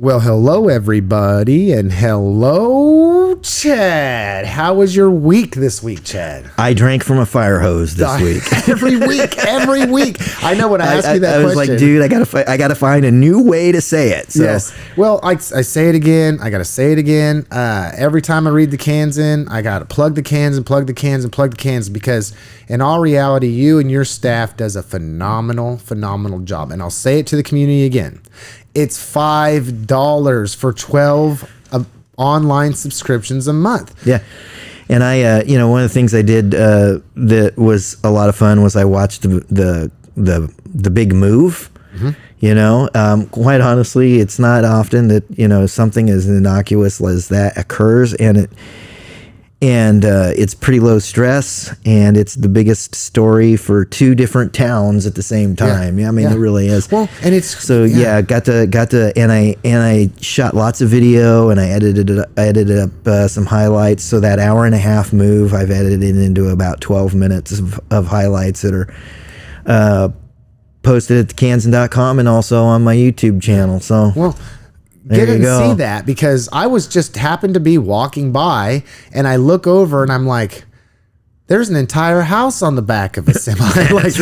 Well, hello, everybody, and hello, Chad. How was your week this week, Chad? I drank from a fire hose this week. every week. I know when I ask you that question. I was like, dude, I gotta find a new way to say it. So. Yes. Well, I say it again. I gotta say it again. Every time I read the cans in, I gotta plug the cans and plug the cans and plug the cans because, in all reality, you and your staff does a phenomenal job. And I'll say it to the community again. It's $5 for 12 online subscriptions a month. Yeah. And I, one of the things I did that was a lot of fun was I watched the big move. Mm-hmm. Quite honestly, it's not often that, something as innocuous as that occurs, and it's pretty low stress, and it's the biggest story for two different towns at the same time. Yeah. I mean, it really is. Well, and it's so got to, and I shot lots of video, and I edited up some highlights. So that hour and a half move, I've edited it into about 12 minutes of highlights that are posted at thekansan.com and also on my YouTube channel. So get and see that, because I was just happened to be walking by and I look over and I'm like, there's an entire house on the back of a semi. like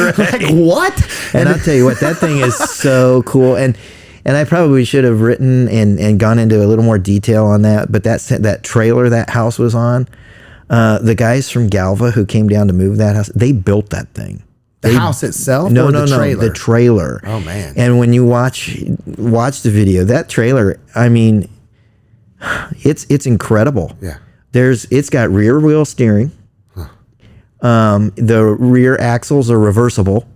what? And I'll tell you what, that thing is so cool. And I probably should have written and gone into a little more detail on that. But that trailer that house was on, the guys from Galva who came down to move that house, they built that thing. The house itself? No, the trailer. Oh, man. And when you watch the video, that trailer, I mean, it's incredible. Yeah. It's got rear wheel steering. Huh. The rear axles are reversible.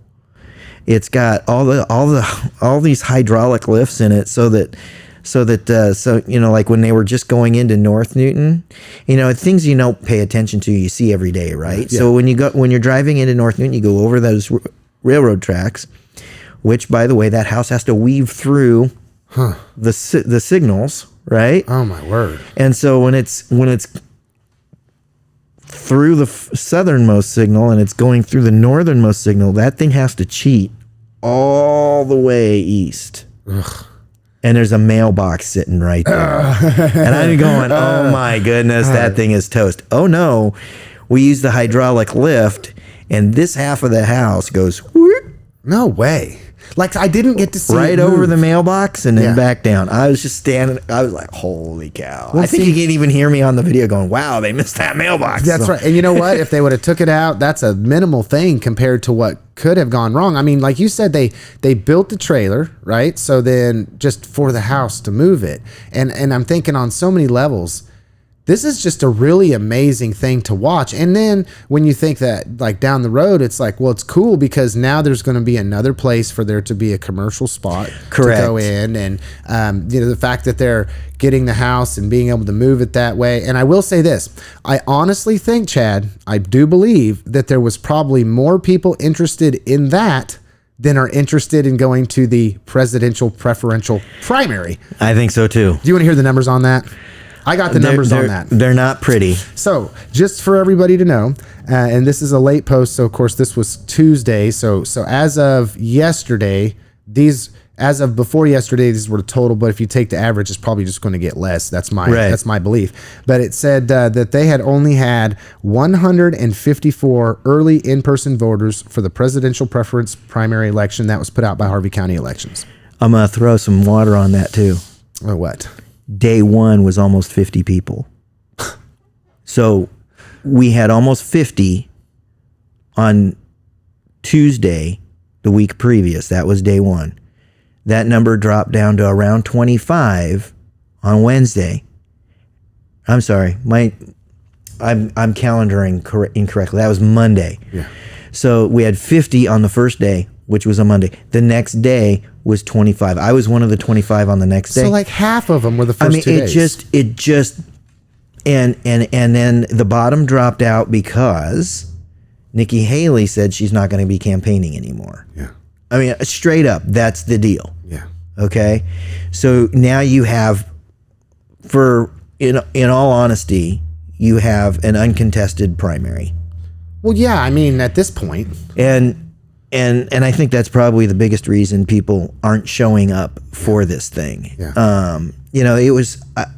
It's got all these hydraulic lifts in it so like when they were just going into North Newton, things you don't pay attention to, you see every day, right? Yeah. So when you're driving into North Newton, you go over those railroad tracks, which, by the way, that house has to weave through the signals, right? Oh my word! And so when it's through the southernmost signal and it's going through the northernmost signal, that thing has to cheat all the way east. Ugh. And there's a mailbox sitting right there. And I'm going, oh my goodness, that thing is toast. Oh no, we use the hydraulic lift and this half of the house goes, whoop. No way. Like, I didn't get to see right over the mailbox and then back down. I was just standing. I was like, holy cow. Well, I think you can't even hear me on the video going, wow, they missed that mailbox. That's right. And you know what? If they would have took it out, that's a minimal thing compared to what could have gone wrong. I mean, like you said, they built the trailer, right? So then just for the house to move it. And I'm thinking on so many levels, this is just a really amazing thing to watch. And then when you think that, like, down the road, it's like, well, it's cool because now there's going to be another place for there to be a commercial spot to go in. And, the fact that they're getting the house and being able to move it that way. And I will say this, I honestly think, Chad, I do believe that there was probably more people interested in that than are interested in going to the presidential preferential primary. I think so too. Do you want to hear the numbers on that? I got the numbers on that. They're not pretty. So just for everybody to know, and this is a late post, so of course this was Tuesday. So as of yesterday, as of before yesterday, these were the total. But if you take the average, it's probably just going to get less. That's my belief. But it said that they had only had 154 early in-person voters for the presidential preference primary election that was put out by Harvey County Elections. I'm gonna throw some water on that too. Or what? Day one was almost 50 people. So we had almost 50 on Tuesday, the week previous. That was day one. That number dropped down to around 25 on Wednesday. I'm sorry, I'm calendaring incorrectly. That was Monday. Yeah. So we had 50 on the first day, which was a Monday. The next day was 25. I was one of the 25 on the next day. So like half of them were the first 2 days. It just, and then the bottom dropped out because Nikki Haley said she's not going to be campaigning anymore. Yeah. I mean, straight up, that's the deal. Yeah. Okay. So now you have, in all honesty, you have an uncontested primary. Well, yeah, I mean, at this point. And and I think that's probably the biggest reason people aren't showing up for this thing. Yeah.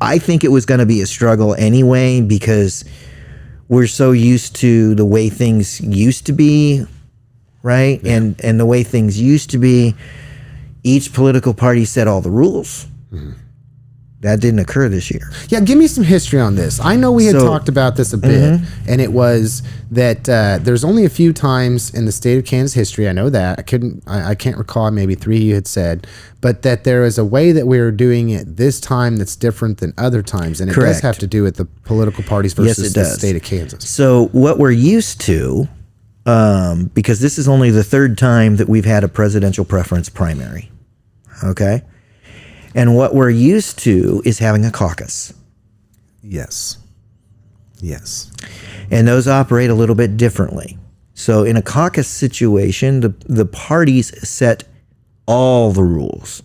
I think it was going to be a struggle anyway, because we're so used to the way things used to be, right? Yeah. And the way things used to be, each political party set all the rules. Mm-hmm. That didn't occur this year. Yeah, give me some history on this. I know we had talked about this a bit, and it was that there's only a few times in the state of Kansas history, I know that, I can't recall, maybe 3 you had said, but that there is a way that we are doing it this time that's different than other times, and it does have to do with the political parties versus the state of Kansas. So what we're used to, because this is only the third time that we've had a presidential preference primary, okay? And what we're used to is having a caucus. Yes. Yes. And those operate a little bit differently. So in a caucus situation, the parties set all the rules.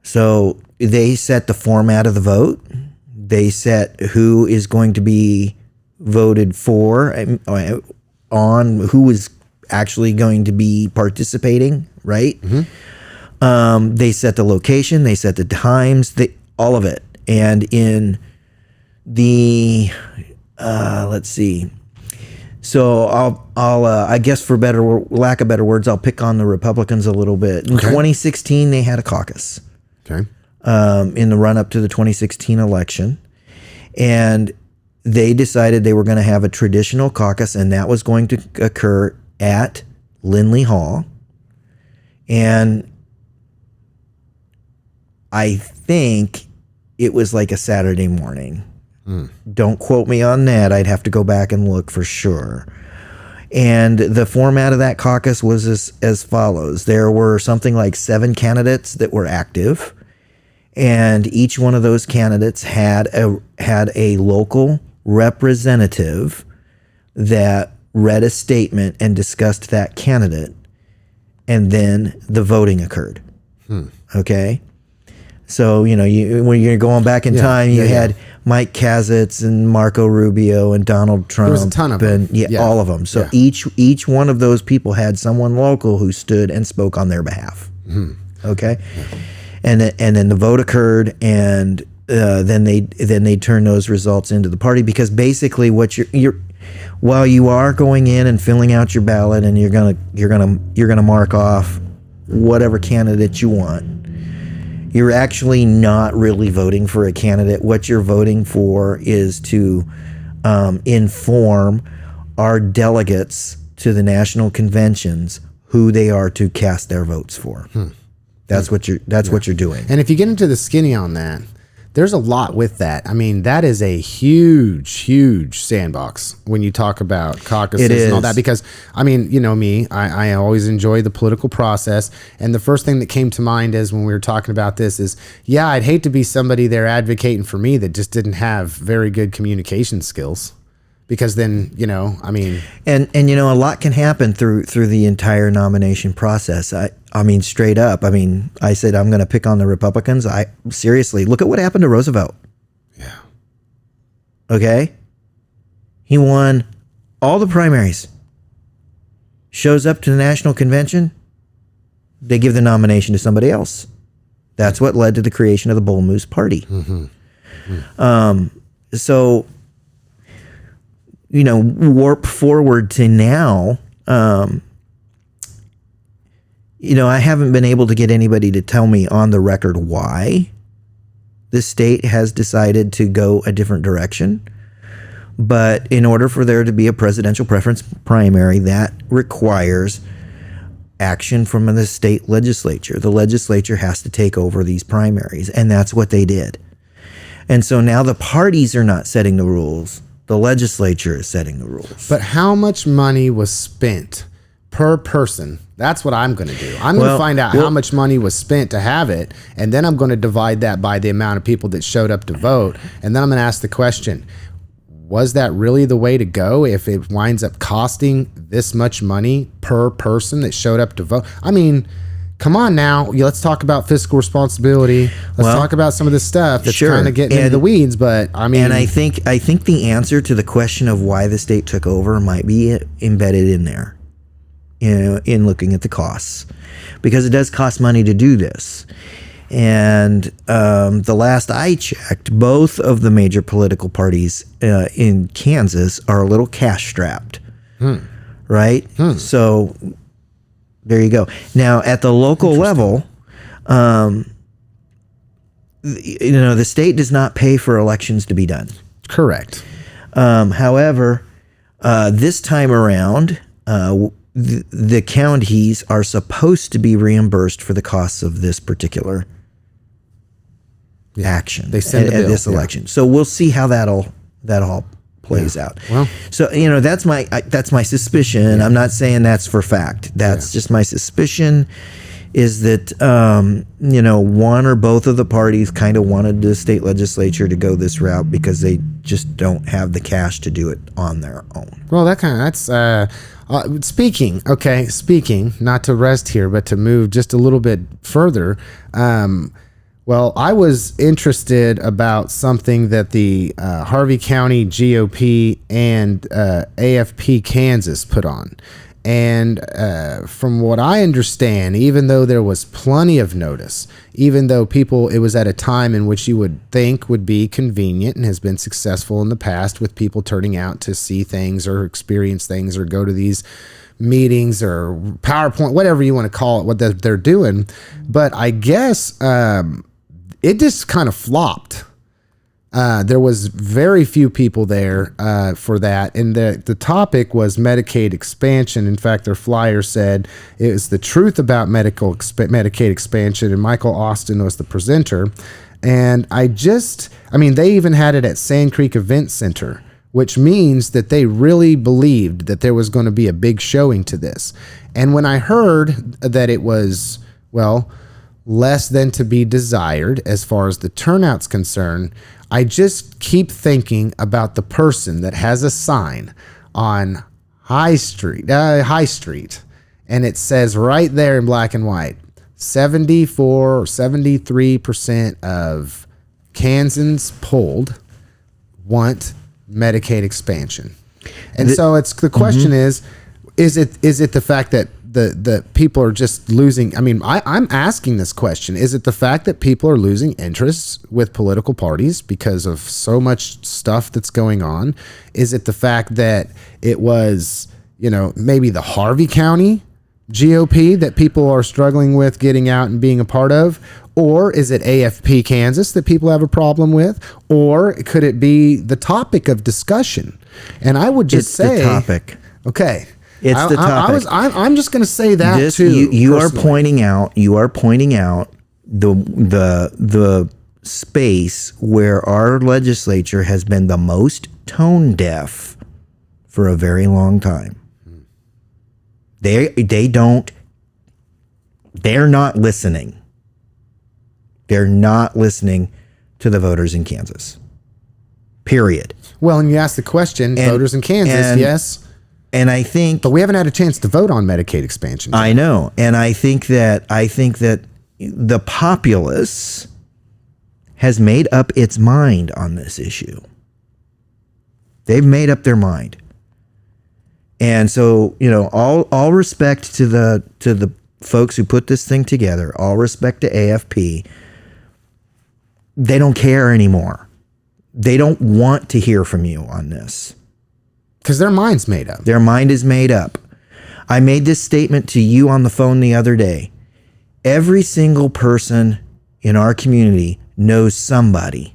So they set the format of the vote. They set who is going to be voted for, on who is actually going to be participating, right? Mm-hmm. They set the location, they set the times, all of it. And in the, let's see. So I'll I guess for lack of better words, I'll pick on the Republicans a little bit. In 2016, they had a caucus. Okay. In the run up to the 2016 election. And they decided they were going to have a traditional caucus, and that was going to occur at Lindley Hall. And I think it was like a Saturday morning. Don't quote me on that. I'd have to go back and look for sure. And the format of that caucus was as follows. There were something like 7 candidates that were active, and each one of those candidates had a local representative that read a statement and discussed that candidate, and then the voting occurred. Okay? So, when you're going back in time, you had Mike Kazitz and Marco Rubio and Donald Trump. There was a ton of them. All of them. So each one of those people had someone local who stood and spoke on their behalf. Okay? And then the vote occurred, and then they turned those results into the party, because basically what you're while you are going in and filling out your ballot, and you're gonna mark off whatever candidate you want, you're actually not really voting for a candidate. What you're voting for is to inform our delegates to the national conventions who they are to cast their votes for. That's what you're doing. And if you get into the skinny on that, there's a lot with that. I mean, that is a huge, huge sandbox when you talk about caucuses and all that. Because, I mean, you know me, I always enjoy the political process. And the first thing that came to mind is when we were talking about this is, I'd hate to be somebody there advocating for me that just didn't have very good communication skills. Because then, I mean... And a lot can happen through the entire nomination process. I mean, straight up. I mean, I said I'm going to pick on the Republicans. Seriously, look at what happened to Roosevelt. Yeah. Okay? He won all the primaries. Shows up to the national convention. They give the nomination to somebody else. That's what led to the creation of the Bull Moose Party. So... warp forward to now, I haven't been able to get anybody to tell me on the record why the state has decided to go a different direction. But in order for there to be a presidential preference primary, that requires action from the state legislature. The legislature has to take over these primaries, and that's what they did. And so now the parties are not setting the rules. The legislature is setting the rules. But how much money was spent per person? That's what I'm going to do. I'm going to find out how much money was spent to have it, and then I'm going to divide that by the amount of people that showed up to vote, and then I'm going to ask the question, was that really the way to go if it winds up costing this much money per person that showed up to vote? I mean... Come on now, let's talk about fiscal responsibility. Let's talk about some of this stuff that's kind of getting into the weeds. But I mean, and I think the answer to the question of why the state took over might be embedded in there. in looking at the costs, because it does cost money to do this. And the last I checked, both of the major political parties in Kansas are a little cash strapped, right? So there you go. Now at the local level, the state does not pay for elections to be done. Correct. However, this time around, the counties are supposed to be reimbursed for the costs of this particular action. They send at this election. So we'll see how that all plays out. Well, so that's my suspicion. I'm not saying that's for fact. That's just my suspicion. Is that one or both of the parties kind of wanted the state legislature to go this route because they just don't have the cash to do it on their own. Well, speaking, not to rest here, but to move just a little bit further. Well, I was interested about something that the Harvey County GOP and AFP Kansas put on. And from what I understand, even though there was plenty of notice, even though it was at a time in which you would think would be convenient and has been successful in the past with people turning out to see things or experience things or go to these meetings or PowerPoint, whatever you want to call it, what they're doing. But I guess it just kind of flopped. There was very few people there for that, and the topic was Medicaid expansion. In fact, their flyer said it was the truth about Medicaid expansion, and Michael Austin was the presenter. And they even had it at Sand Creek Event Center, which means that they really believed that there was going to be a big showing to this. And when I heard that it was, less than to be desired as far as the turnout's concerned, I just keep thinking about the person that has a sign on High Street, and it says right there in black and white, 74 or 73% of Kansans polled want Medicaid expansion. And so it's the question is it the fact that the people are just losing? I mean, I'm asking this question. Is it the fact that people are losing interest with political parties because of so much stuff that's going on? Is it the fact that it was, maybe the Harvey County GOP that people are struggling with getting out and being a part of? Or is it AFP Kansas that people have a problem with? Or could it be the topic of discussion? And I would just say, the topic. Okay. It's the topic. I'm just going to say that too. You are pointing out the space where our legislature has been the most tone deaf for a very long time. They're not listening. They're not listening to the voters in Kansas. Period. Well, and you asked the question, voters in Kansas, yes. And I think, but we haven't had a chance to vote on Medicaid expansion. I know, and I think that the populace has made up its mind on this issue. They've made up their mind, and so all respect to the folks who put this thing together. All respect to AFP. They don't care anymore. They don't want to hear from you on this. Because their mind's made up. Their mind is made up. I made this statement to you on the phone the other day. Every single person in our community knows somebody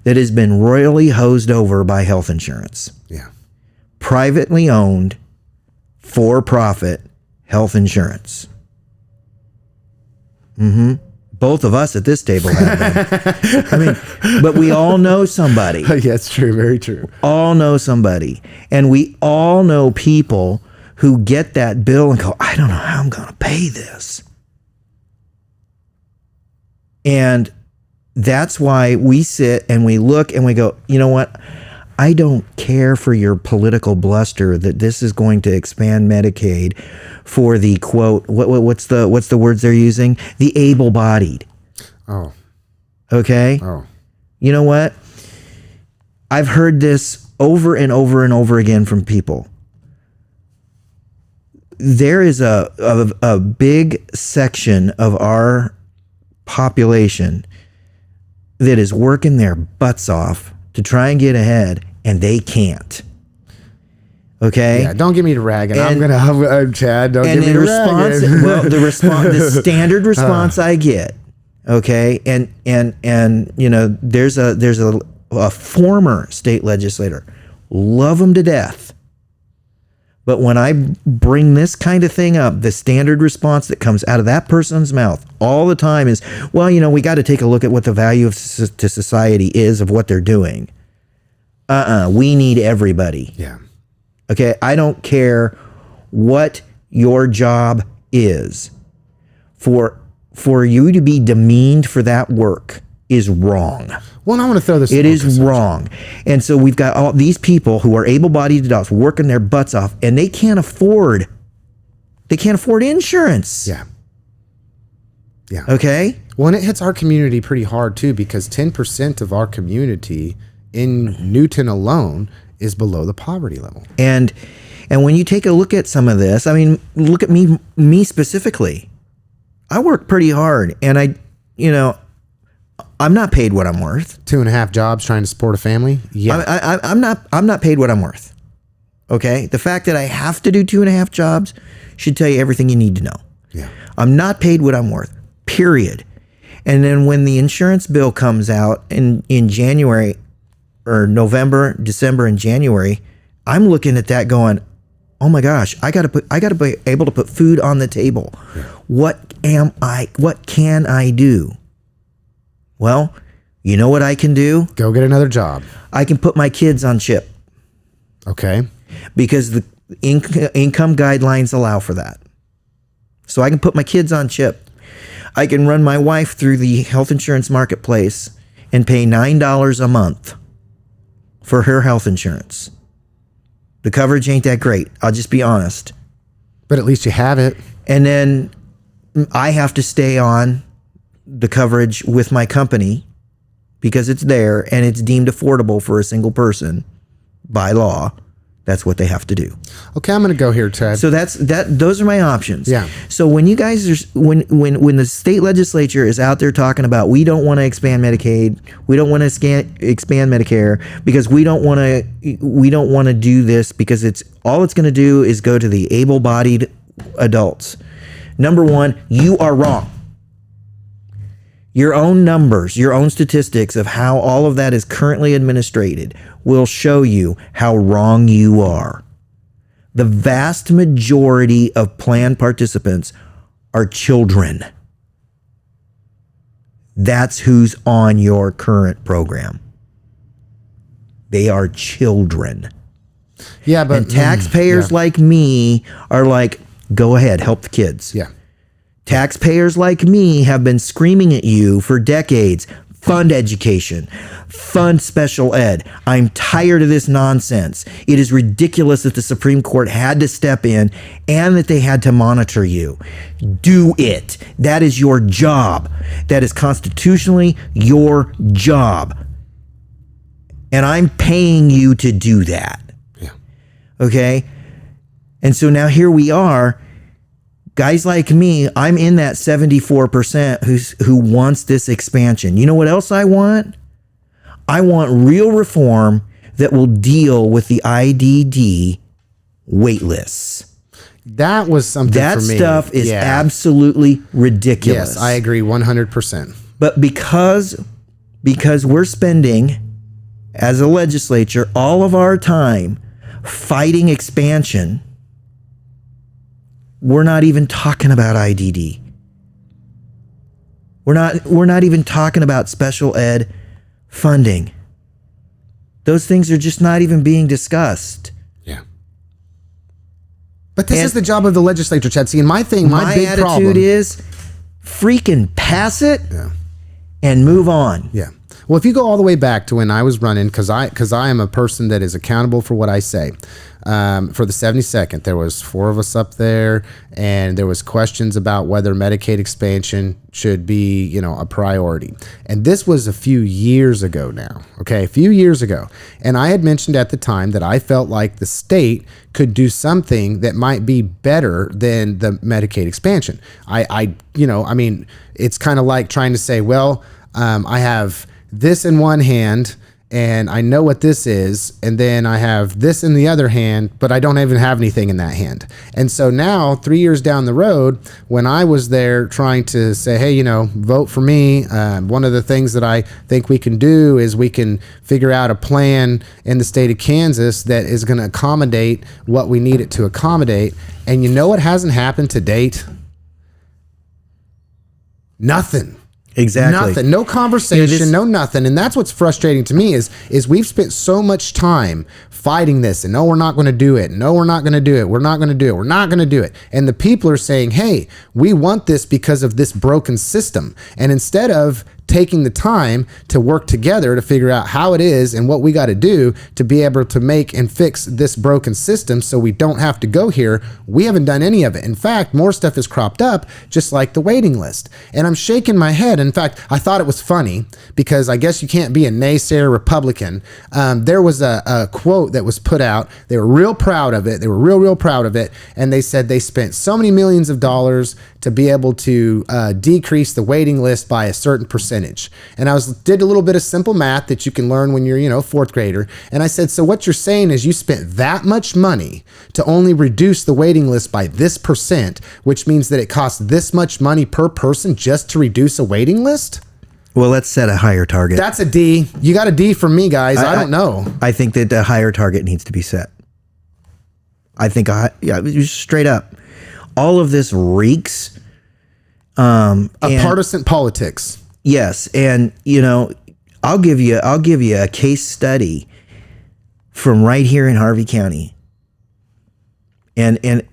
that has been royally hosed over by health insurance. Yeah. Privately owned, for-profit health insurance. Both of us at this table have them. I mean, but we all know somebody. Yeah, it's true. Very true. All know somebody. And we all know people who get that bill and go, I don't know how I'm going to pay this. And that's why we sit and we look and we go, you know what? I don't care for your political bluster that this is going to expand Medicaid for the quote, what's the words they're using? The able-bodied. Oh. Okay? Oh. You know what? I've heard this over and over and over again from people. there is a big section of our population that is working their butts off to try and get ahead, and they can't. Okay. Yeah, don't get me to ragging. I'm gonna, Chad. Don't get me to response. ragging. Well, the standard response I get. Okay, and there's a former state legislator, love him to death. But when I bring this kind of thing up, the standard response that comes out of that person's mouth all the time is, well, we got to take a look at what the value to society is of what they're doing. We need everybody. Yeah. Okay, I don't care what your job is. For you to be demeaned for that work is wrong. Well, I want to throw this. It is wrong. And so we've got all these people who are able-bodied adults working their butts off, and they can't afford insurance. Yeah. Yeah. Okay? Well, and it hits our community pretty hard too, because 10% of our community in Newton alone is below the poverty level. And when you take a look at some of this, I mean, look at me specifically. I work pretty hard, and I'm not paid what I'm worth. 2.5 jobs trying to support a family. Yeah. I'm not paid what I'm worth. Okay? The fact that I have to do 2.5 jobs should tell you everything you need to know. Yeah. I'm not paid what I'm worth. Period. And then when the insurance bill comes out in January or November, December, and January, I'm looking at that going, oh my gosh, I gotta be able to put food on the table. Yeah. What can I do? Well, you know what I can do? Go get another job. I can put my kids on CHIP. Okay. Because the income guidelines allow for that. So I can put my kids on CHIP. I can run my wife through the health insurance marketplace and pay $9 a month for her health insurance. The coverage ain't that great. I'll just be honest. But at least you have it. And then I have to stay on the coverage with my company because it's there and it's deemed affordable for a single person by law. That's what they have to do. Okay, I'm going to go here, Ted. So those are my options. Yeah. So when you guys are when the state legislature is out there talking about we don't want to expand Medicaid, we don't want to expand Medicare because we don't want to do this because it's going to do is go to the able-bodied adults. Number one, you are wrong. Your own numbers, your own statistics of how all of that is currently administrated will show you how wrong you are. The vast majority of plan participants are children. That's who's on your current program. They are children. Yeah, but and taxpayers like me are like, go ahead, help the kids. Yeah. Taxpayers like me have been screaming at you for decades. Fund education. Fund special ed. I'm tired of this nonsense. It is ridiculous that the Supreme Court had to step in and that they had to monitor you. Do it. That is your job. That is constitutionally your job. And I'm paying you to do that. Yeah. Okay? And so now here we are. Guys like me, I'm in that 74% who wants this expansion. You know what else I want? I want real reform that will deal with the IDD wait lists. That was something for me. That stuff is absolutely ridiculous. Yes, I agree 100%. But because we're spending, as a legislature, all of our time fighting expansion, we're not even talking about IDD. We're not even talking about special ed funding. Those things are just not even being discussed. Yeah. But this is the job of the legislature, Chad. See, and my big attitude problem is freaking pass it and move on. Yeah. Well, if you go all the way back to when I was running, because I am a person that is accountable for what I say. For the 72nd, there was 4 of us up there, and there was questions about whether Medicaid expansion should be, you know, a priority. And this was a few years ago now, okay, a few years ago. And I had mentioned at the time that I felt like the state could do something that might be better than the Medicaid expansion. I mean, it's kind of like trying to say, well, I have this in one hand, and I know what this is, and then I have this in the other hand, but I don't even have anything in that hand. And so now, 3 years down the road, when I was there trying to say, hey, you know, vote for me, one of the things that I think we can do is we can figure out a plan in the state of Kansas that is going to accommodate what we need it to accommodate. And you know what hasn't happened to date? Nothing. Exactly. Nothing. No conversation, no nothing. And that's what's frustrating to me is we've spent so much time fighting this, and no, we're not going to do it. No, we're not going to do it. We're not going to do it. We're not going to do it. And the people are saying, hey, we want this because of this broken system. And instead of taking the time to work together to figure out how it is and what we got to do to be able to make and fix this broken system so we don't have to go here, we haven't done any of it. In fact, more stuff has cropped up, just like the waiting list. And I'm shaking my head. In fact, I thought it was funny because I guess you can't be a naysayer Republican. There was a quote that was put out. They were real proud of it. They were real proud of it. And they said they spent so many millions of dollars to be able to decrease the waiting list by a certain percentage. And I did a little bit of simple math that you can learn when you're, you know, 4th grader. And I said, so what you're saying is you spent that much money to only reduce the waiting list by this percent, which means that it costs this much money per person just to reduce a waiting list? Well, let's set a higher target. That's a D. You got a D from me, guys. I don't know. I think that a higher target needs to be set. I think, straight up. All of this reeks of partisan politics. Yes, and you know, I'll give you a case study from right here in Harvey County. And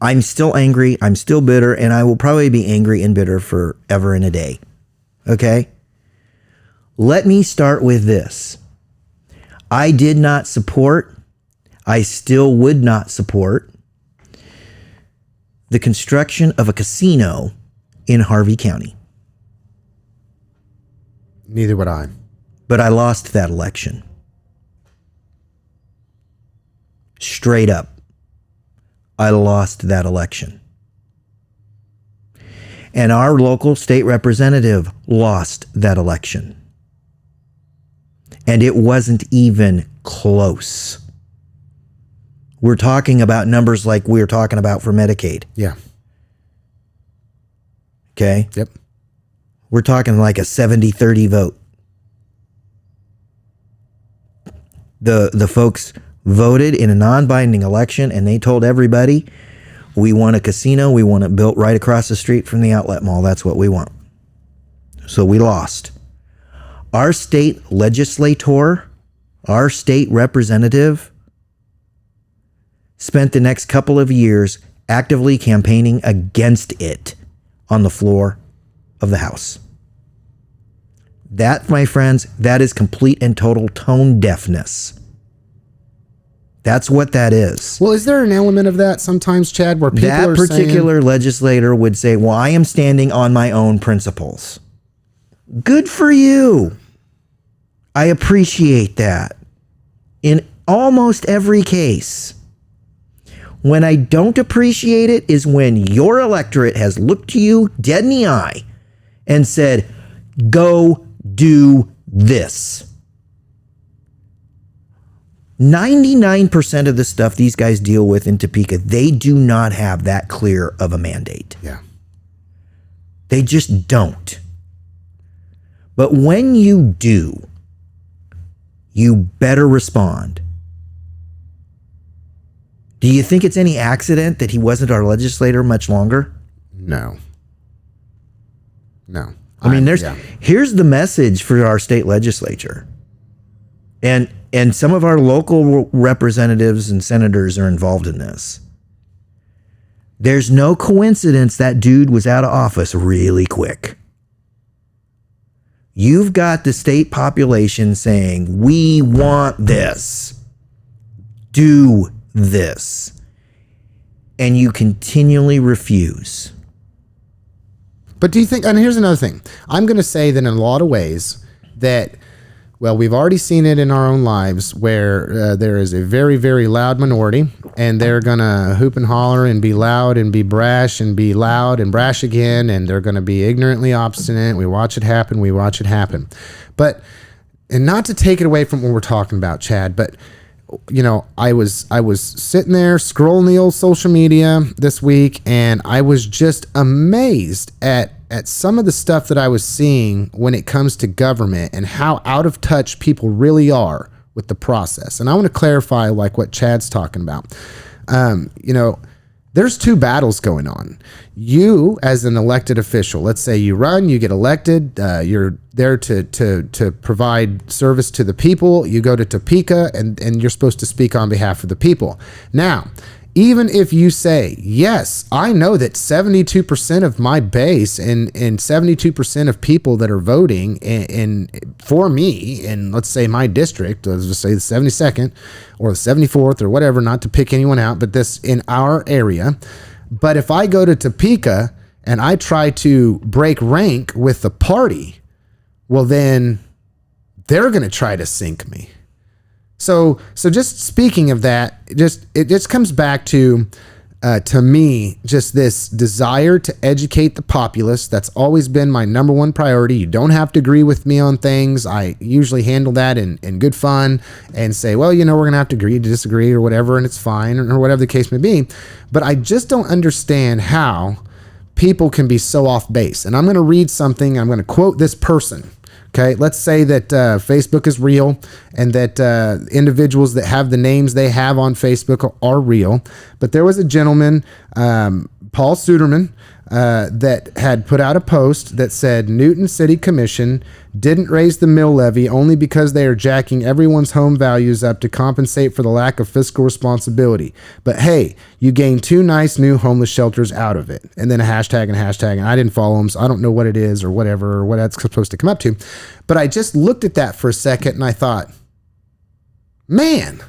I'm still angry, I'm still bitter, and I will probably be angry and bitter forever and a day. Okay? Let me start with this. I did not support, I still would not support the construction of a casino in Harvey County. Neither would I. But I lost that election. Straight up. I lost that election. And our local state representative lost that election. And it wasn't even close. We're talking about numbers like we were talking about for Medicaid. Yeah. Okay? Yep. We're talking like a 70-30 vote. The folks voted in a non-binding election, and they told everybody, we want a casino, we want it built right across the street from the outlet mall. That's what we want. So we lost. Our state legislator, our state representative, spent the next couple of years actively campaigning against it on the floor of the House. That, my friends, that is complete and total tone deafness. That's what that is. Well, is there an element of that sometimes, Chad, where people that are particular legislator would say, well, I am standing on my own principles. Good for you. I appreciate that. In almost every case. When I don't appreciate it is when your electorate has looked to you dead in the eye and said, go do this. 99% of the stuff these guys deal with in Topeka, they do not have that clear of a mandate. Yeah. They just don't. But when you do, you better respond. Do you think it's any accident that he wasn't our legislator much longer? No. No. I mean, here's the message for our state legislature. And some of our local representatives and senators are involved in this. There's no coincidence that dude was out of office really quick. You've got the state population saying, we want this. Do this. And you continually refuse. But do you think, and here's another thing. I'm going to say that in a lot of ways that, well, we've already seen it in our own lives where there is a very, very loud minority, and they're going to hoop and holler and be loud and be brash and be loud and brash again, and they're going to be ignorantly obstinate. We watch it happen. We watch it happen. But, and not to take it away from what we're talking about, Chad, but you know, I was sitting there scrolling the old social media this week, and I was just amazed at some of the stuff that I was seeing when it comes to government and how out of touch people really are with the process. And I want to clarify like what Chad's talking about. You know, there's two battles going on. You as an elected official, let's say you run, you get elected, you're there to provide service to the people. You go to Topeka and you're supposed to speak on behalf of the people. Now, even if you say, yes, I know that 72% of my base and 72% of people that are voting for me in, let's say, my district, let's just say the 72nd or the 74th or whatever, not to pick anyone out, but this in our area. But if I go to Topeka and I try to break rank with the party, well, then they're going to try to sink me. So just speaking of that, it just comes back to me, just this desire to educate the populace. That's always been my number one priority. You don't have to agree with me on things. I usually handle that in good fun and say, well, you know, we're going to have to agree to disagree or whatever, and it's fine, or whatever the case may be. But I just don't understand how people can be so off base. And I'm going to read something. I'm going to quote this person. Okay, let's say that Facebook is real and that individuals that have the names they have on Facebook are real. But there was a gentleman, Paul Suderman, that had put out a post that said Newton City Commission didn't raise the mill levy only because they are jacking everyone's home values up to compensate for the lack of fiscal responsibility. But hey, you gain 2 nice new homeless shelters out of it. And then a hashtag and hashtag. And I didn't follow them, so I don't know what it is or whatever, or what that's supposed to come up to. But I just looked at that for a second and I thought, man,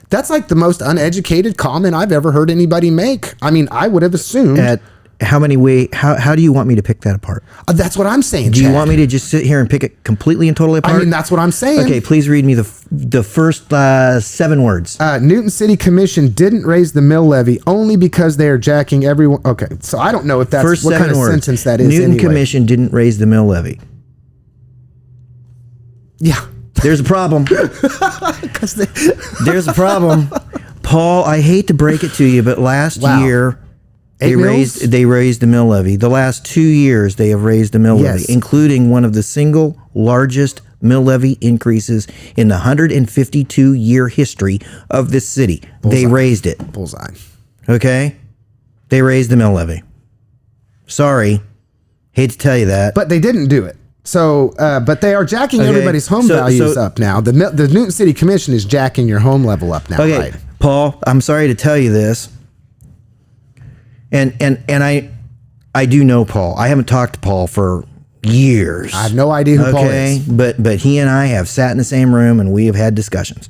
that's like the most uneducated comment I've ever heard anybody make. I mean, I would have assumed. How do you want me to pick that apart? That's what I'm saying, Do Chad. you want me to just sit here and pick it completely and totally apart? I mean, that's what I'm saying. Okay, please read me the first 7 words. Newton City Commission didn't raise the mill levy only because they are jacking everyone. Okay, so I don't know if that's First what kind of words. sentence that is. Newton anyway. Commission didn't raise the mill levy. Yeah. There's a problem. There's a problem. Paul, I hate to break it to you, but last year they raised the mill levy. The last 2 years they have raised the mill levy, including one of the single largest mill levy increases in the 152-year history of this city. Bullseye. They raised it. Bullseye. Okay? They raised the mill levy. Sorry. Hate to tell you that. But they didn't do it. So, but they are jacking everybody's home values up now. The Newton City Commission is jacking your home level up now, right? Paul, I'm sorry to tell you this. And I do know Paul. I haven't talked to Paul for years. I have no idea who Paul is. But he and I have sat in the same room and we have had discussions.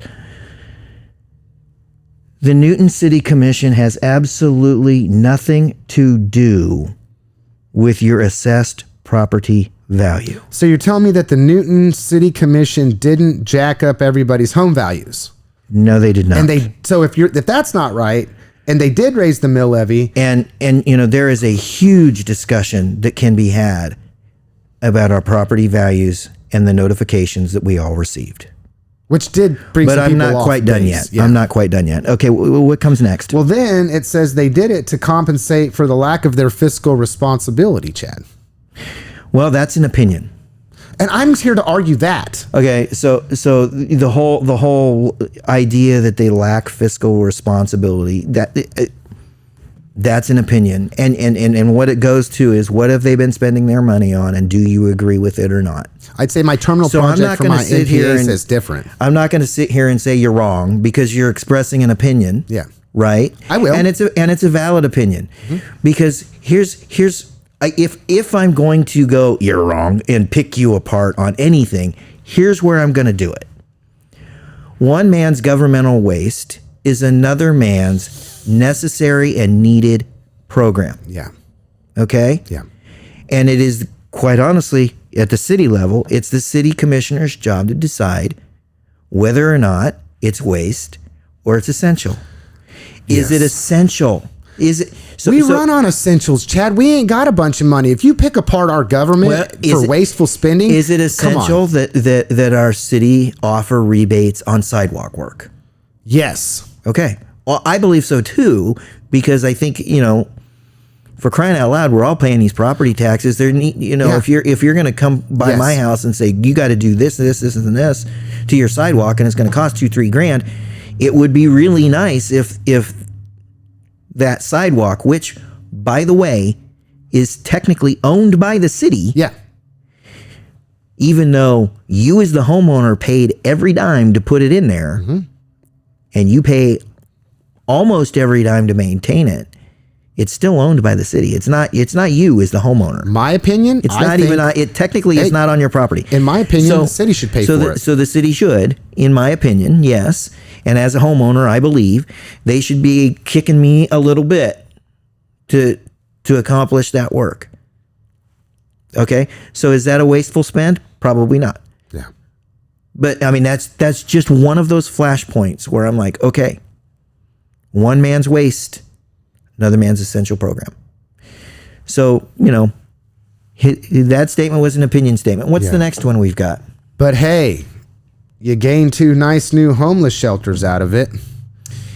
The Newton City Commission has absolutely nothing to do with your assessed property value. So you're telling me that the Newton City Commission didn't jack up everybody's home values? No, they did not. And if that's not right, and they did raise the mill levy, and you know, there is a huge discussion that can be had about our property values and the notifications that we all received. Which did bring some people off base. But I'm not quite done yet. Yeah. I'm not quite done yet. Okay, what comes next? Well, then it says they did it to compensate for the lack of their fiscal responsibility, Chad. Well, that's an opinion. And I'm here to argue that. Okay, so the whole idea that they lack fiscal responsibility, that's an opinion. And what it goes to is, what have they been spending their money on, and do you agree with it or not? I'd say my terminal project for my NPA says different. I'm not going to sit here and say you're wrong, because you're expressing an opinion. Yeah. Right? I will. And it's a valid opinion. Mm-hmm. Because here's if I'm going to go, you're wrong, and pick you apart on anything, here's where I'm going to do it. One man's governmental waste is another man's necessary and needed program. Yeah. Okay? Yeah. And it is, quite honestly, at the city level, it's the city commissioner's job to decide whether or not it's waste or it's essential. Is it essential? Is it? We run on essentials, Chad. We ain't got a bunch of money. If you pick apart our government for wasteful spending, is it essential that our city offer rebates on sidewalk work? Yes. Okay. Well, I believe so too, because I think, for crying out loud, we're all paying these property taxes. If you're going to come by my house and say you got to do this, and this to your sidewalk, and it's going to cost you $3,000, it would be really nice if that sidewalk, which, by the way, is technically owned by the city. Yeah. Even though you as the homeowner paid every dime to put it in there, and you pay almost every dime to maintain it, it's still owned by the city. It's not you as the homeowner. My opinion, it's not even. It technically is not on your property. In my opinion, the city should pay for it. So the city should, in my opinion, yes. And as a homeowner, I believe they should be kicking me a little bit to accomplish that work. Okay, so is that a wasteful spend? Probably not. Yeah. But I mean, that's just one of those flashpoints where I'm like, okay, one man's waste, another man's essential program. So, that statement was an opinion statement. What's the next one we've got? But hey, you gained 2 nice new homeless shelters out of it.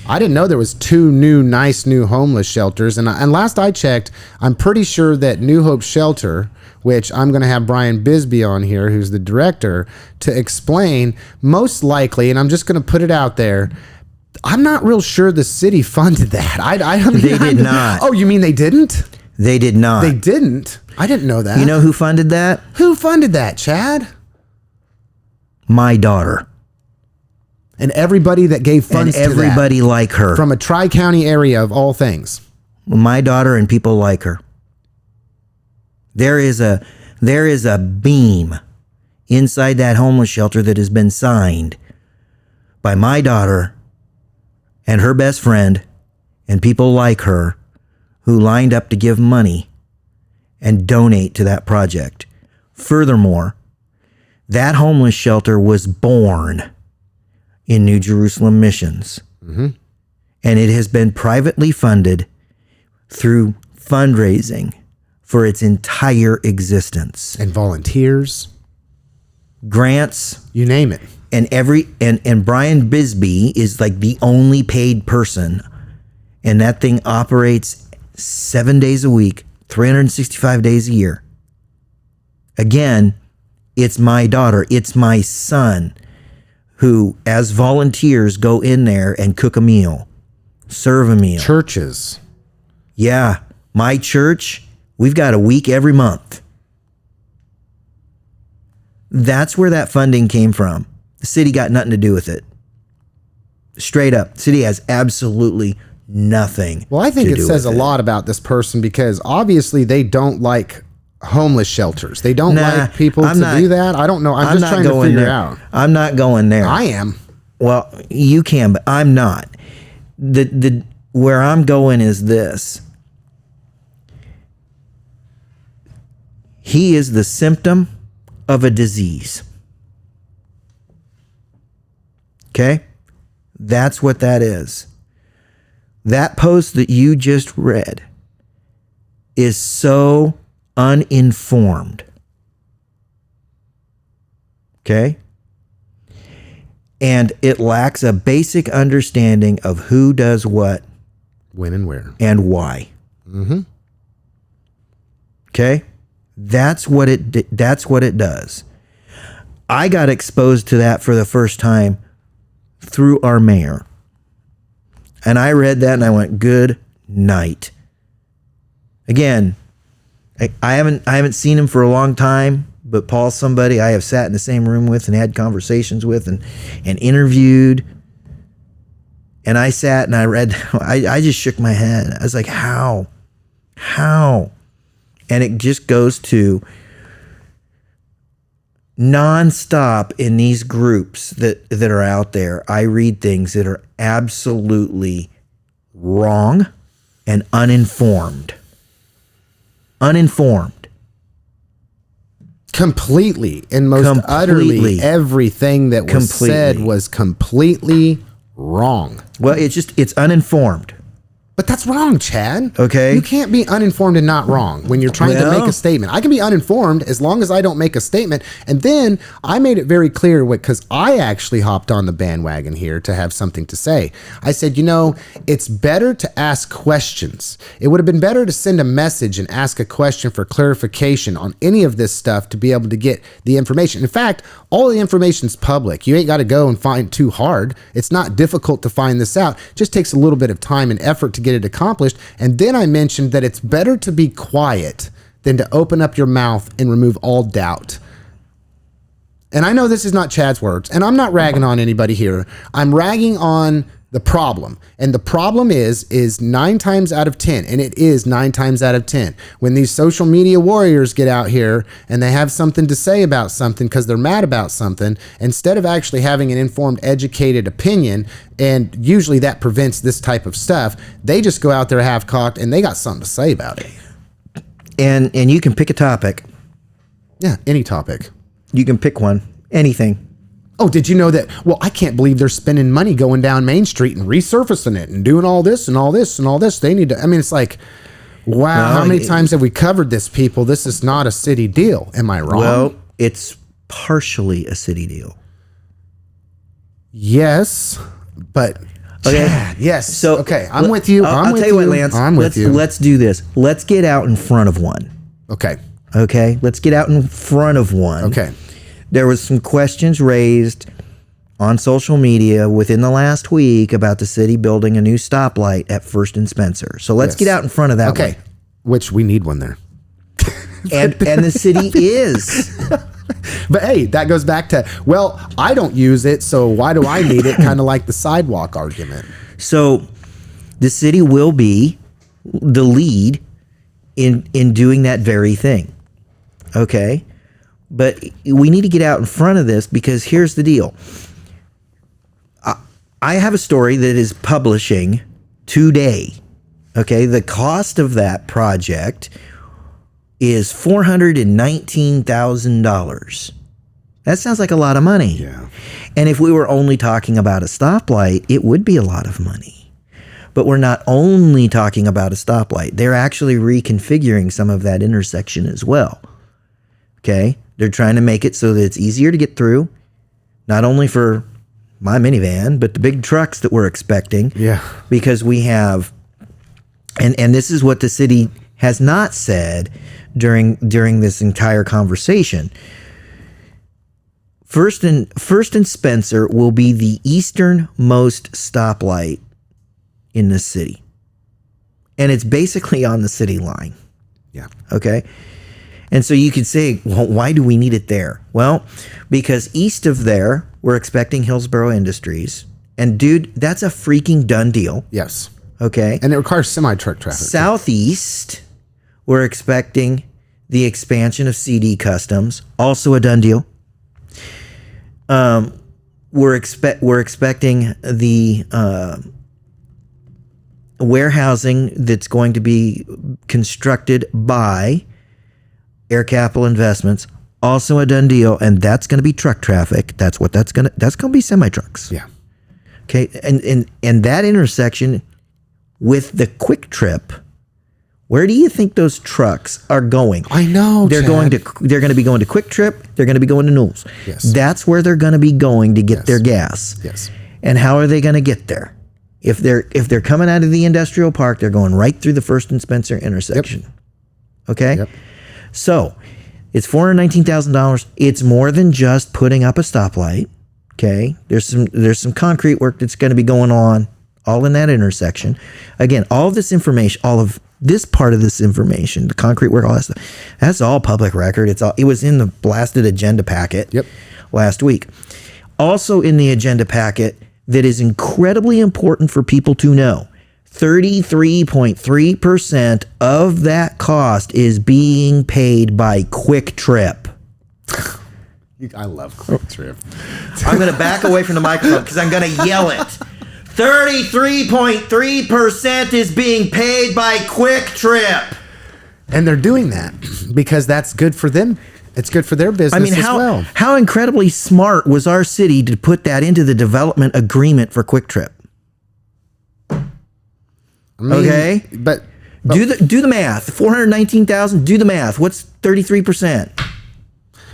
I didn't know there was 2 nice new homeless shelters. And last I checked, I'm pretty sure that New Hope Shelter, which I'm going to have Brian Bisbee on here, who's the director, to explain, most likely, and I'm just going to put it out there, I'm not real sure the city funded that. They did not. Oh, you mean they didn't? They did not. They didn't? I didn't know that. You know who funded that? Who funded that, Chad? My daughter. And everybody that gave funds and to everybody like her. From a Tri-County area of all things. My daughter and people like her. There is a beam inside that homeless shelter that has been signed by my daughter and her best friend and people like her who lined up to give money and donate to that project. Furthermore, that homeless shelter was born in New Jerusalem Missions. And it has been privately funded through fundraising for its entire existence. And volunteers. Grants. You name it. And Brian Bisbee is like the only paid person. And that thing operates 7 days a week, 365 days a year. Again, it's my daughter, it's my son who, as volunteers, go in there and cook a meal, serve a meal. Churches. Yeah, my church, we've got a week every month. That's where that funding came from. The city got nothing to do with it. Straight up, the city has absolutely nothing. Well, I think it says a lot about this person because obviously they don't like homeless shelters. They don't like people to do that. I don't know. I'm just trying to figure out. I'm not going there. I am. Well, you can, but I'm not. Where I'm going is this. He is the symptom of a disease. Okay? That's what that is. That post that you just read is so uninformed. Okay? And it lacks a basic understanding of who does what, when and where, and why. Okay? That's what it does. I got exposed to that for the first time through our mayor. And I read that and I went, good night. Again, I haven't seen him for a long time, but Paul's somebody I have sat in the same room with and had conversations with and interviewed. And I sat and I read, I just shook my head. I was like, how? And it just goes to nonstop in these groups that are out there. I read things that are absolutely wrong and uninformed. Completely and most utterly everything that was said was completely wrong. Well, it's uninformed. But that's wrong, Chad. Okay. You can't be uninformed and not wrong when you're trying to make a statement. I can be uninformed as long as I don't make a statement. And then I made it very clear because I actually hopped on the bandwagon here to have something to say. I said, it's better to ask questions. It would have been better to send a message and ask a question for clarification on any of this stuff to be able to get the information. In fact, all the information's public. You ain't got to go and find too hard. It's not difficult to find this out. It just takes a little bit of time and effort to get it accomplished. And then I mentioned that it's better to be quiet than to open up your mouth and remove all doubt. And I know this is not Chad's words, and I'm not ragging on anybody here. I'm ragging on the problem. And the problem is 9 times out of 10, and it is 9 times out of 10, when these social media warriors get out here and they have something to say about something because they're mad about something, instead of actually having an informed, educated opinion, and usually that prevents this type of stuff, they just go out there half-cocked and they got something to say about it. And you can pick a topic. Yeah, any topic. You can pick one. Anything. Oh, did you know that? Well, I can't believe they're spending money going down Main Street and resurfacing it and doing all this and all this and all this. They need to, it's like, wow, how many times have we covered this, people? This is not a city deal. Am I wrong? Well, it's partially a city deal. Yes, but okay. Chad, yes. So okay, I'm with you. I'll tell you what, Lance. I'm with you. Let's do this. Let's get out in front of one. Okay. Let's get out in front of one. Okay. There was some questions raised on social media within the last week about the city building a new stoplight at First and Spencer. So let's get out in front of that one. Which we need one there. and the city is. But hey, that goes back to, well, I don't use it, so why do I need it? Kind of like the sidewalk argument. So the city will be the lead in doing that very thing. Okay? But we need to get out in front of this because here's the deal. I have a story that is publishing today. Okay, the cost of that project is $419,000. That sounds like a lot of money. Yeah. And if we were only talking about a stoplight, it would be a lot of money. But we're not only talking about a stoplight. They're actually reconfiguring some of that intersection as well. Okay? They're trying to make it so that it's easier to get through, not only for my minivan, but the big trucks that we're expecting. Yeah. Because we have, and this is what the city has not said during this entire conversation. First and Spencer will be the easternmost stoplight in the city. And it's basically on the city line. Yeah. Okay? And so you could say, well, why do we need it there? Well, because east of there, we're expecting Hillsborough Industries. And dude, that's a freaking done deal. Yes. Okay? And it requires semi-truck traffic. Southeast, we're expecting the expansion of CD Customs. Also a done deal. We're expecting the warehousing that's going to be constructed by Air Capital Investments, also a done deal, and that's going to be truck traffic. That's going to be semi trucks. Yeah. Okay, and that intersection with the Quick Trip, where do you think those trucks are going? I know, they're going to be going to Quick Trip. They're going to be going to Newell's. Yes. That's where they're going to be going to get their gas. Yes. And how are they going to get there? If they're coming out of the industrial park, they're going right through the First and Spencer intersection. Yep. Okay? Yep. So, it's $419,000. It's more than just putting up a stoplight. Okay? There's some concrete work that's going to be going on all in that intersection. Again, all of this information, all of this part of this information, the concrete work, all that stuff, that's all public record. It was in the blasted agenda packet last week. Also in the agenda packet that is incredibly important for people to know, 33.3% of that cost is being paid by Quick Trip. I love Quick Trip. I'm going to back away from the microphone because I'm going to yell it. 33.3% is being paid by Quick Trip. And they're doing that because that's good for them. It's good for their business as well. How incredibly smart was our city to put that into the development agreement for Quick Trip? Okay, but do the math. 419,000. Do the math. What's 33%?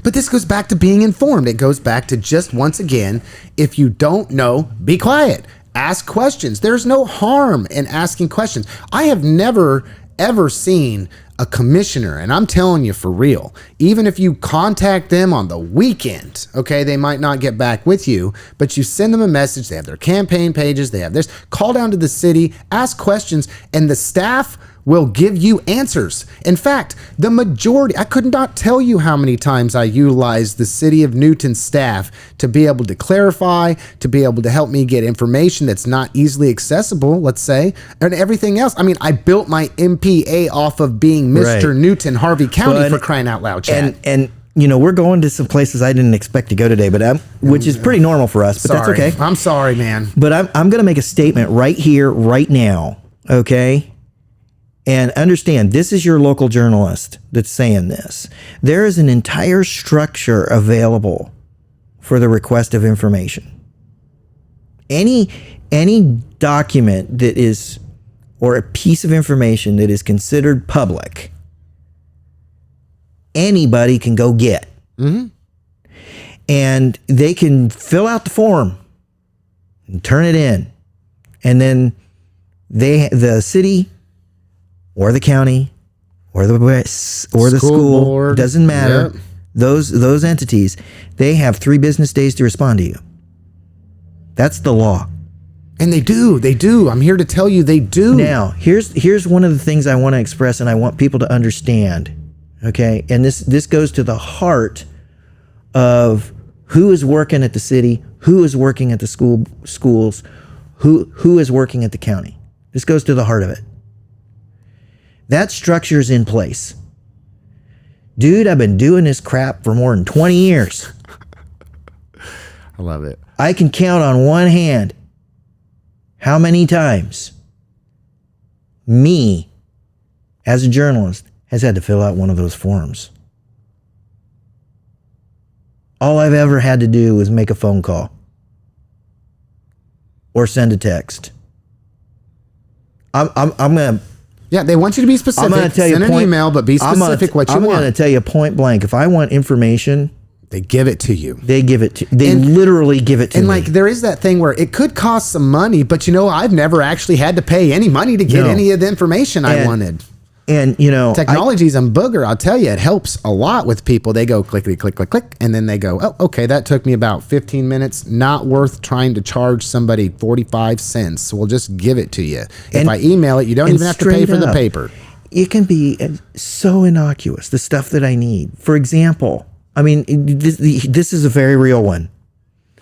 But this goes back to being informed. It goes back to just, once again, if you don't know, be quiet. Ask questions. There's no harm in asking questions. I have never, ever seen a commissioner, and I'm telling you for real, even if you contact them on the weekend, okay, they might not get back with you, but you send them a message, they have their campaign pages, they have this, call down to the city, ask questions, and the staff will give you answers. In fact, the majority, I could not tell you how many times I utilized the City of Newton staff to be able to clarify, to be able to help me get information that's not easily accessible, let's say, and everything else. I mean, I built my MPA off of being Mr. Right. Newton, Harvey County, for crying out loud, Chad. And you know, we're going to some places I didn't expect to go today, but which is pretty normal for us, but that's okay. I'm sorry, man. But I'm going to make a statement right here, right now, okay? And understand, this is your local journalist that's saying this. There is an entire structure available for the request of information. Any document that is, or a piece of information that is considered public, anybody can go get. Mm-hmm. And they can fill out the form and turn it in. And then the city or the county or the school board, doesn't matter. Yep. Those entities, they have 3 business days to respond to you. That's the law. And they do. I'm here to tell you they do. Now, here's one of the things I want to express and I want people to understand. Okay? And this goes to the heart of who is working at the city, who is working at the schools, who is working at the county. This goes to the heart of it. That structure is in place. Dude, I've been doing this crap for more than 20 years. I love it. I can count on one hand how many times me, as a journalist, has had to fill out one of those forms. All I've ever had to do was make a phone call or send a text. I'm going to... Yeah, they want you to be specific. I'm going to tell you Send an email, but be specific what you want. I'm going to tell you point blank. If I want information, they give it to you. They give it to. They literally give it to me. And like there is that thing where it could cost some money, but you know, I've never actually had to pay any money to get any of the information I wanted. And you know, technology's a booger. I'll tell you, it helps a lot with people. They go clickety click click click, and then they go, oh, okay, that took me about 15 minutes. Not worth trying to charge somebody 45 cents. So we'll just give it to you. If I email it, you don't even have to pay for the paper. It can be so innocuous. The stuff that I need, for example. I mean, this is a very real one.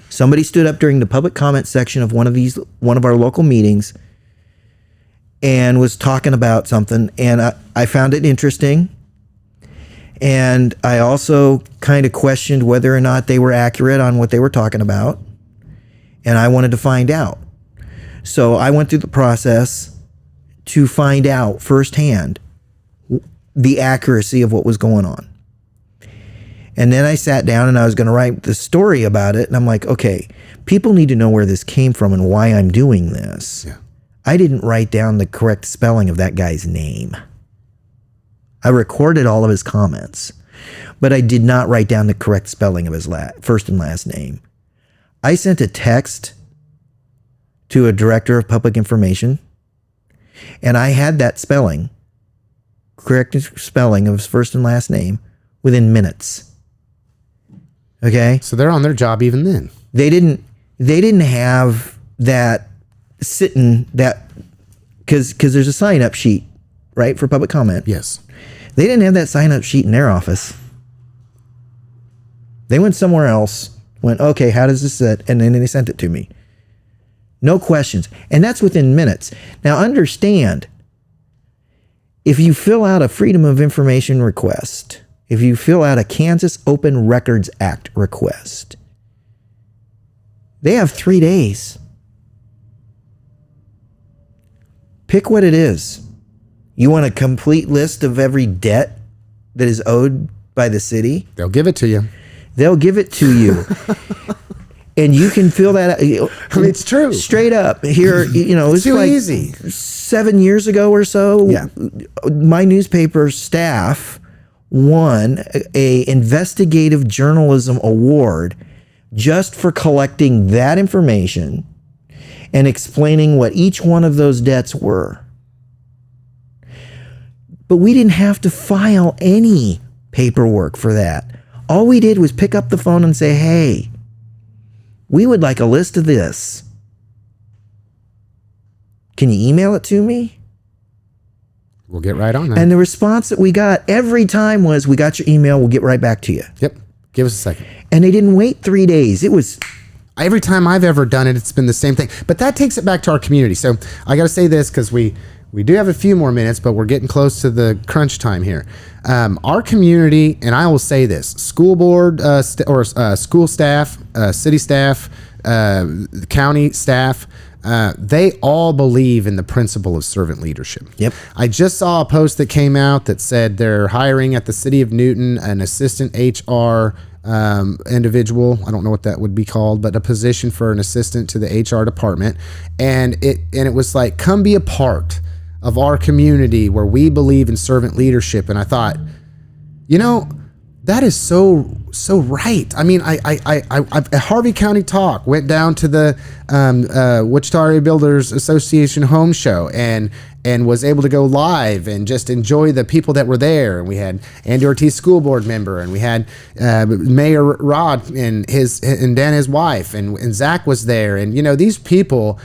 Somebody stood up during the public comment section of one of our local meetings and was talking about something, and I found it interesting. And I also kind of questioned whether or not they were accurate on what they were talking about. And I wanted to find out. So I went through the process to find out firsthand the accuracy of what was going on. And then I sat down and I was going to write the story about it. And I'm like, okay, people need to know where this came from and why I'm doing this. Yeah. I didn't write down the correct spelling of that guy's name. I recorded all of his comments, but I did not write down the correct spelling of his first and last name. I sent a text to a director of public information, and I had that spelling, correct spelling of his first and last name, within minutes. Okay? So they're on their job even then. They didn't have that sitting that because there's a sign-up sheet, right, for public comment. Yes. They didn't have that sign-up sheet in their office. They went somewhere else, went, okay, how does this sit? And then they sent it to me. No questions. And that's within minutes. Now understand, if you fill out a Freedom of Information request, if you fill out a Kansas Open Records Act request, they have 3 days. Pick what it is. You want a complete list of every debt that is owed by the city? They'll give it to you. They'll give it to you. And you can fill that out. I mean, it's true. Straight up. Here, it's too like easy. 7 years ago or so, Yeah. my newspaper staff won a investigative journalism award just for collecting that information and explaining what each one of those debts were. But we didn't have to file any paperwork for that. All we did was pick up the phone and say, hey, we would like a list of this. Can you email it to me? We'll get right on that. And the response that we got every time was, we got your email, we'll get right back to you. Yep. Give us a second. And they didn't wait 3 days. It was... Every time I've ever done it, it's been the same thing. But that takes it back to our community. So I got to say this because we do have a few more minutes, but we're getting close to the crunch time here. Our community, and I will say this, school board school staff, city staff, county staff, they all believe in the principle of servant leadership. Yep. I just saw a post that came out that said they're hiring at the city of Newton an assistant HR individual. I don't know what that would be called, but a position for an assistant to the HR department. And it was like, come be a part of our community where we believe in servant leadership. And I thought, that is so right. I mean, I at Harvey County Talk went down to the Wichita Area Builders Association home show and was able to go live and just enjoy the people that were there. And we had Andy Ortiz, school board member, and we had Mayor Rod and Dan, his wife, and Zach was there. And these people,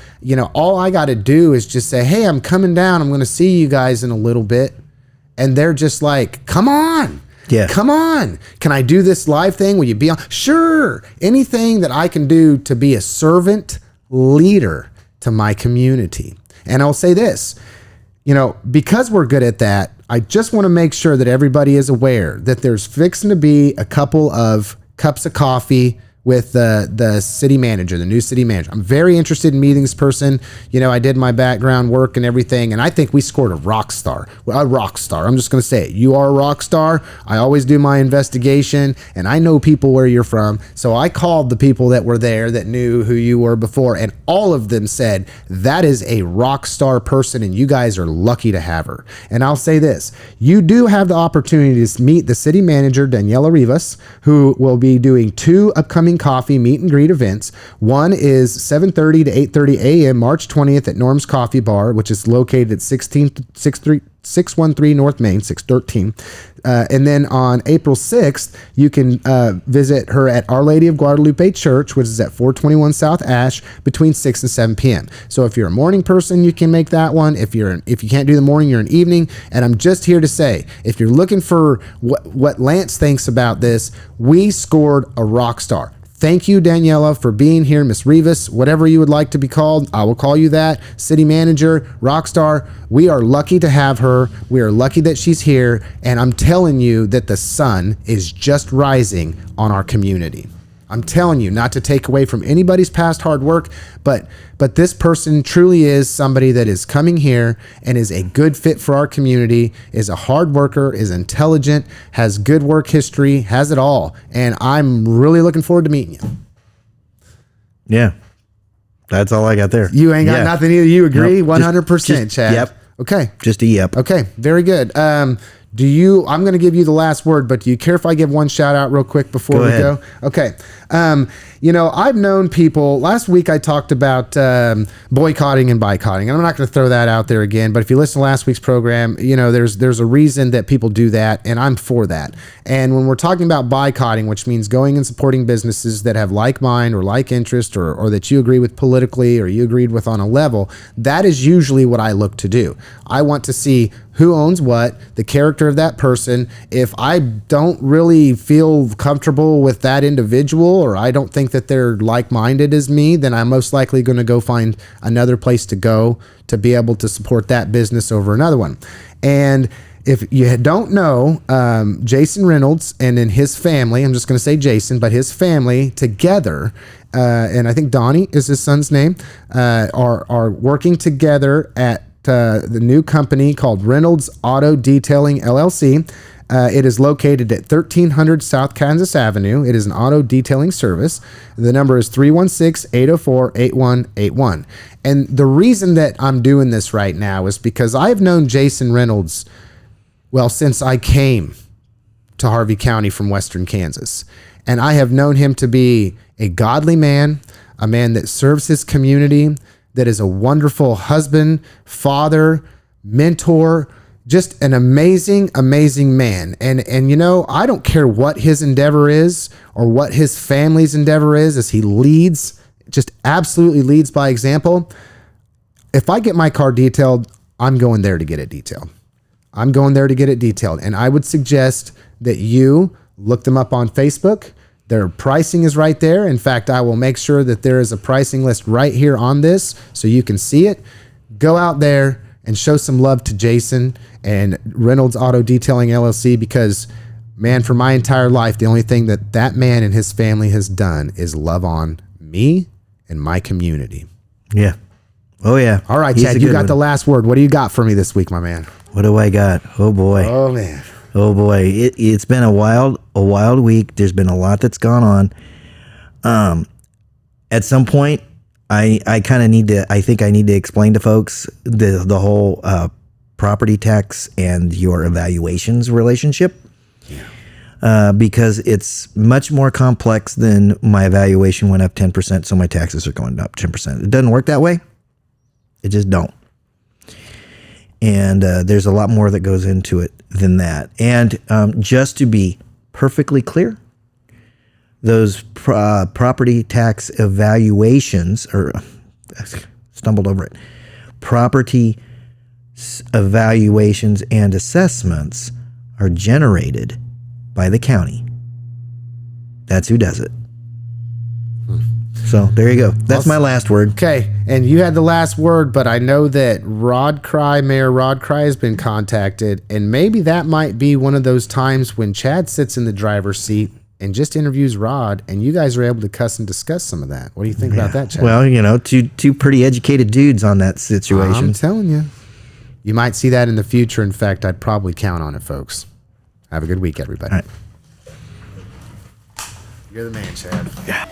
all I got to do is just say, hey, I'm coming down. I'm going to see you guys in a little bit, and they're just like, come on. Yeah. Come on. Can I do this live thing? Will you be on? Sure. Anything that I can do to be a servant leader to my community. And I'll say this, because we're good at that, I just want to make sure that everybody is aware that there's fixing to be a couple of cups of coffee with the city manager, the new city manager. I'm very interested in meeting this person. I did my background work and everything, and I think we scored a rock star. A rock star. I'm just going to say it. You are a rock star. I always do my investigation, and I know people where you're from. So I called the people that were there that knew who you were before, and all of them said, that is a rock star person, and you guys are lucky to have her. And I'll say this. You do have the opportunity to meet the city manager, Daniela Rivas, who will be doing 2 upcoming coffee meet and greet events. One is 7:30 to 8:30 a.m. March 20th at Norm's Coffee Bar, which is located at 613 North Main, 613. And then on April 6th, you can visit her at Our Lady of Guadalupe Church, which is at 421 South Ash, between 6 and 7 p.m. So if you're a morning person, you can make that one. If you can't do the morning, you're an evening. And I'm just here to say, if you're looking for what Lance thinks about this, we scored a rock star. Thank you, Daniela, for being here. Miss Rivas, whatever you would like to be called, I will call you that. City manager, rock star. We are lucky to have her. We are lucky that she's here. And I'm telling you that the sun is just rising on our community. I'm telling you, not to take away from anybody's past hard work, but this person truly is somebody that is coming here and is a good fit for our community, is a hard worker, is intelligent, has good work history, has it all. And I'm really looking forward to meeting you. Yeah. That's all I got there. You ain't got nothing either. You agree? Nope. 100%, Chad. Yep. Okay. Just a yep. Okay. Very good. I'm going to give you the last word, but do you care if I give one shout out real quick before we go? Okay. I've known people. Last week I talked about boycotting and boycotting. I'm not going to throw that out there again, but if you listen to last week's program, there's a reason that people do that, and I'm for that. And when we're talking about boycotting, which means going and supporting businesses that have like mind or like interest or that you agree with politically or you agreed with on a level, that is usually what I look to do. I want to see who owns what, the character of that person. If I don't really feel comfortable with that individual, or I don't think that they're like-minded as me, then I'm most likely going to go find another place to go to be able to support that business over another one. And if you don't know, Jason Reynolds and then his family, I'm just going to say Jason, but his family together, and I think Donnie is his son's name, are working together at the new company called Reynolds Auto Detailing LLC. It is located at 1300 South Kansas Avenue. It is an auto detailing service. The number is 316-804-8181. And the reason that I'm doing this right now is because I've known Jason Reynolds, well, since I came to Harvey County from Western Kansas. And I have known him to be a godly man, a man that serves his community, that is a wonderful husband, father, mentor, just an amazing, amazing man. And you know, I don't care what his endeavor is or what his family's endeavor is as he leads, just absolutely leads by example. If I get my car detailed, I'm going there to get it detailed. I'm going there to get it detailed. And I would suggest that you look them up on Facebook. Their pricing is right there. In fact, I will make sure that there is a pricing list right here on this so you can see it. Go out there and show some love to Jason and Reynolds Auto Detailing LLC, because, man, for my entire life, the only thing that that man and his family has done is love on me and my community. Yeah. Oh, yeah. All right, Chad, you got the last word. What do you got for me this week, my man? What do I got? Oh, boy. Oh, man. Oh boy, it's been a wild week. There's been a lot that's gone on. At some point, I think I need to explain to folks the whole property tax and your evaluations relationship. Yeah. Because it's much more complex than my evaluation went up 10%, so my taxes are going up 10%. It doesn't work that way. It just don't. And there's a lot more that goes into it than that. And just to be perfectly clear, those property tax evaluations, or stumbled over it, property evaluations and assessments are generated by the county. That's who does it. So there you go. That's my last word. Okay. And you had the last word, but I know that Mayor Rod Cry has been contacted, and maybe that might be one of those times when Chad sits in the driver's seat and just interviews Rod, and you guys are able to cuss and discuss some of that. What do you think about that, Chad? Well, you know, two pretty educated dudes on that situation. I'm telling you. You might see that in the future. In fact, I'd probably count on it, folks. Have a good week, everybody. All right. You're the man, Chad. Yeah.